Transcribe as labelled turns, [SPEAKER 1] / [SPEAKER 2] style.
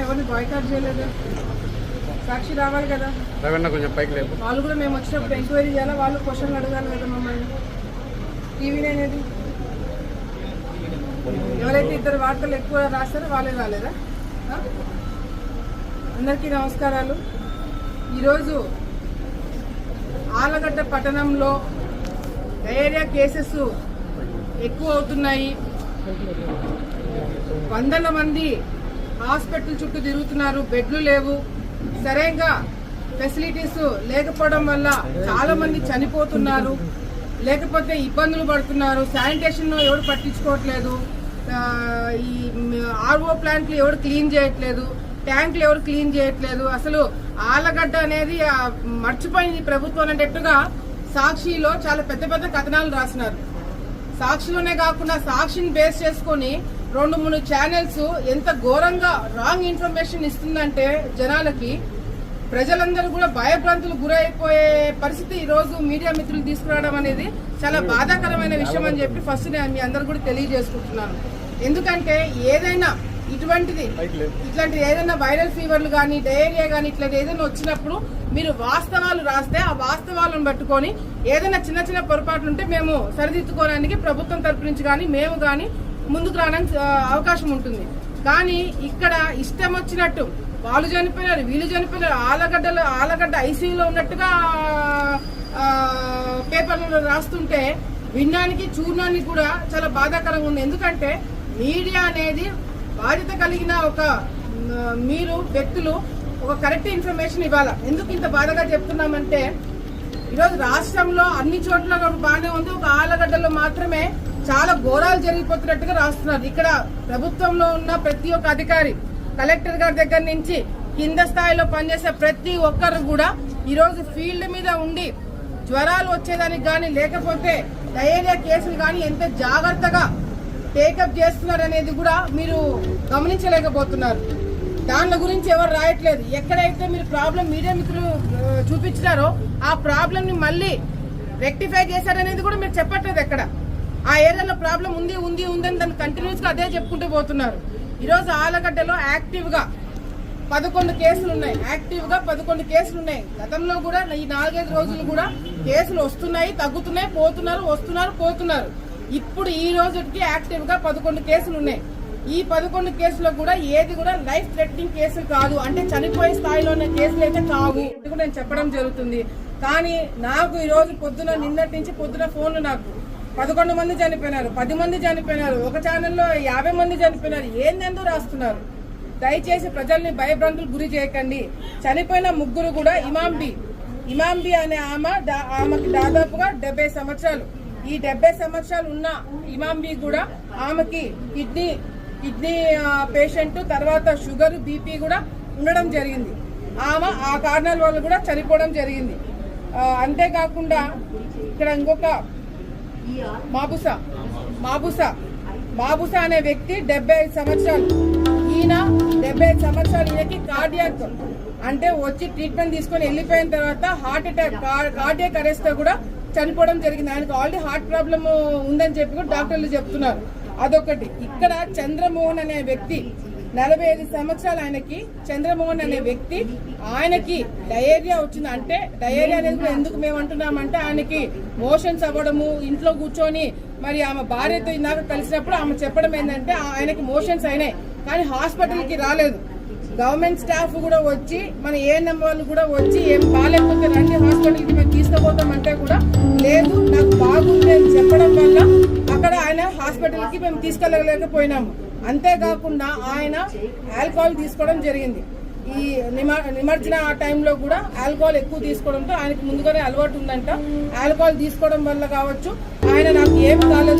[SPEAKER 1] ఎవరిని బాయ్కాట్ చేయలేదు. సాక్షి రావాలి కదా,
[SPEAKER 2] కొంచెం పైకి లేదు.
[SPEAKER 1] వాళ్ళు కూడా మేము వచ్చినప్పుడు ఎంక్వైరీ చేయాలి, వాళ్ళు క్వశ్చన్లు అడగాలి కదా మమ్మల్ని. టీవీ అనేది ఎవరైతే ఇద్దరు వార్తలు ఎక్కువ రాస్తారో వాళ్ళే రాలేదా? అందరికీ నమస్కారాలు. ఈరోజు ఆలగడ్డ పట్టణంలో డయేరియా కేసెస్ ఎక్కువ అవుతున్నాయి. వందల మంది హాస్పిటల్ చుట్టూ తిరుగుతున్నారు, బెడ్లు లేవు, సరిగ్గా ఫెసిలిటీస్ లేకపోవడం వల్ల చాలా మంది చనిపోతున్నారు, లేకపోతే ఇబ్బందులు పడుతున్నారు. శానిటేషన్ ఎవరు పట్టించుకోవట్లేదు, ఈ ఆర్ఓ ప్లాంట్లు ఎవరు క్లీన్ చేయట్లేదు, ట్యాంకులు ఎవరు క్లీన్ చేయట్లేదు. అసలు ఆలగడ్డ అనేది మర్చిపోయింది ప్రభుత్వం అన్నట్టుగా సాక్షిలో చాలా పెద్ద పెద్ద కథనాలు రాసినారు. సాక్షిలోనే కాకుండా సాక్షిని బేస్ చేసుకుని 2-3 ఛానల్స్ ఎంత ఘోరంగా రాంగ్ ఇన్ఫర్మేషన్ ఇస్తుందంటే జనాలకి, ప్రజలందరూ కూడా భయభ్రాంతులు గురైపోయే పరిస్థితి ఈ రోజు మీడియా మిత్రులు తీసుకురావడం అనేది చాలా బాధాకరమైన విషయం అని చెప్పి ఫస్ట్ నేను మీ అందరు కూడా తెలియజేసుకుంటున్నాను. ఎందుకంటే ఏదైనా ఇట్లాంటి ఏదైనా వైరల్ ఫీవర్లు కానీ, డయేరియా కానీ ఇట్లాంటి ఏదైనా వచ్చినప్పుడు మీరు వాస్తవాలు రాస్తే ఆ వాస్తవాలను పట్టుకొని ఏదైనా చిన్న చిన్న పొరపాట్లు ఉంటే మేము సరిదిద్దుకోవడానికి ప్రభుత్వం తరపు నుంచి కానీ మేము కానీ ముందుకు రావడానికి అవకాశం ఉంటుంది. కానీ ఇక్కడ ఇష్టం వచ్చినట్టు వాళ్ళు చనిపోయినారు, వీళ్ళు చనిపోయినారు, ఆలగడ్డ ఐసీయూలో ఉన్నట్టుగా పేపర్లలో రాస్తుంటే వినడానికి చూడడానికి కూడా చాలా బాధాకరంగా ఉంది. ఎందుకంటే మీడియా అనేది బాధ్యత కలిగిన మీరు వ్యక్తులు ఒక కరెక్ట్ ఇన్ఫర్మేషన్ ఇవ్వాలా. ఎందుకు ఇంత బాధగా చెప్తున్నామంటే ఈరోజు రాష్ట్రంలో అన్ని చోట్ల బాగానే ఉంది, ఒక ఆలగడ్డలో మాత్రమే చాలా ఘోరాలు జరిగిపోతున్నట్టుగా రాస్తున్నారు. ఇక్కడ ప్రభుత్వంలో ఉన్న ప్రతి ఒక్క అధికారి, కలెక్టర్ గారి దగ్గర నుంచి కింద స్థాయిలో పనిచేసే ప్రతి ఒక్కరు కూడా ఈరోజు ఫీల్డ్ మీద ఉండి జ్వరాలు వచ్చేదానికి కానీ, లేకపోతే డయేరియా కేసులు కానీ ఎంత జాగ్రత్తగా టేకప్ చేస్తున్నారు అనేది కూడా మీరు గమనించలేకపోతున్నారు. దాని గురించి ఎవరు రాయట్లేదు. ఎక్కడైతే మీరు ప్రాబ్లం మీడియా మిత్రులు చూపించారో ఆ ప్రాబ్లం ని మళ్ళీ రెక్టిఫై చేశారనేది కూడా మీరు చెప్పట్లేదు. ఎక్కడ ఆ ఏరియాలో ప్రాబ్లం ఉంది అని దాన్ని కంటిన్యూస్ గా అదే చెప్పుకుంటూ పోతున్నారు. ఈరోజు ఆలగడ్డలో యాక్టివ్ గా 11 కేసులు ఉన్నాయి. గతంలో కూడా ఈ 4-5 రోజులు కూడా కేసులు వస్తున్నాయి, తగ్గుతున్నాయి, పోతున్నారు. ఇప్పుడు ఈ రోజుకి యాక్టివ్ గా 11 కేసులు ఉన్నాయి. ఈ 11 కేసులో కూడా ఏది కూడా లైఫ్ థ్రెటనింగ్ కేసులు కాదు, అంటే చనిపోయే స్థాయిలో ఉన్న కేసులు అయితే కావు నేను చెప్పడం జరుగుతుంది. కానీ నాకు ఈ రోజు నిన్నటి నుంచి పొద్దున ఫోన్లు నాకు 11 మంది చనిపోయినారు, 10 మంది చనిపోయినారు, ఒక ఛానల్లో 50 మంది చనిపోయినారు. ఏందెందుకు రాస్తున్నారు? దయచేసి ప్రజల్ని భయభ్రాంతులు గురి చేయకండి. చనిపోయిన ముగ్గురు కూడా ఇమాంబి అనే ఆమెకి దాదాపుగా 70 సంవత్సరాలు. ఈ 70 సంవత్సరాలు ఉన్న ఇమాంబి కూడా ఆమెకి కిడ్నీ పేషెంట్, తర్వాత షుగర్, బీపీ కూడా ఉండడం జరిగింది. ఆమె ఆ కారణాల వల్ల కూడా చనిపోవడం జరిగింది. అంతేకాకుండా ఇక్కడ ఇంకొక మాబుసా అనే వ్యక్తి 75 సంవత్సరాలు. ఈయన 75 సంవత్సరాలు. ఈయనకి కార్డియాక్ అంటే వచ్చి ట్రీట్మెంట్ తీసుకొని వెళ్ళిపోయిన తర్వాత హార్ట్ అటాక్, కార్డియాక్ అరెస్ట్ తో కూడా చనిపోవడం జరిగింది. ఆయనకు ఆల్రెడీ హార్ట్ ప్రాబ్లమ్ ఉందని చెప్పి కూడా డాక్టర్లు చెప్తున్నారు. అదొకటి. ఇక్కడ చంద్రమోహన్ అనే వ్యక్తి 45 సంవత్సరాలు. ఆయనకి డయేరియా వచ్చింది. అంటే డయేరియా అనేది కూడా ఎందుకు మేము అంటున్నామంటే ఆయనకి మోషన్స్ అవ్వడము, ఇంట్లో కూర్చొని మరి ఆమె భార్యతో ఇందాక కలిసినప్పుడు ఆమె చెప్పడం ఏంటంటే ఆయనకి మోషన్స్ అయినాయి కానీ హాస్పిటల్కి రాలేదు. గవర్నమెంట్ స్టాఫ్ కూడా వచ్చి, మన ఏఎన్ఎం వాళ్ళు కూడా వచ్చి ఏం బాగాలేకపోతే రండి హాస్పిటల్కి మేము తీసుకుపోతామంటే కూడా లేదు, నాకు బాగుంది అని చెప్పడం వల్ల అక్కడ ఆయన హాస్పిటల్కి మేము తీసుకెళ్ళలేకపోయినాము. అంతేకాకుండా ఆయన ఆల్కహాల్ తీసుకోవడం జరిగింది. ఈ నిమజ్జన ఆ టైంలో కూడా ఆల్కహాల్ ఎక్కువ తీసుకోవడంతో ఆయనకు ముందుగానే అలవాటు ఉందంట. ఆల్కహాల్ తీసుకోవడం వల్ల కావచ్చు ఆయన నాకు ఏమి కాలేదు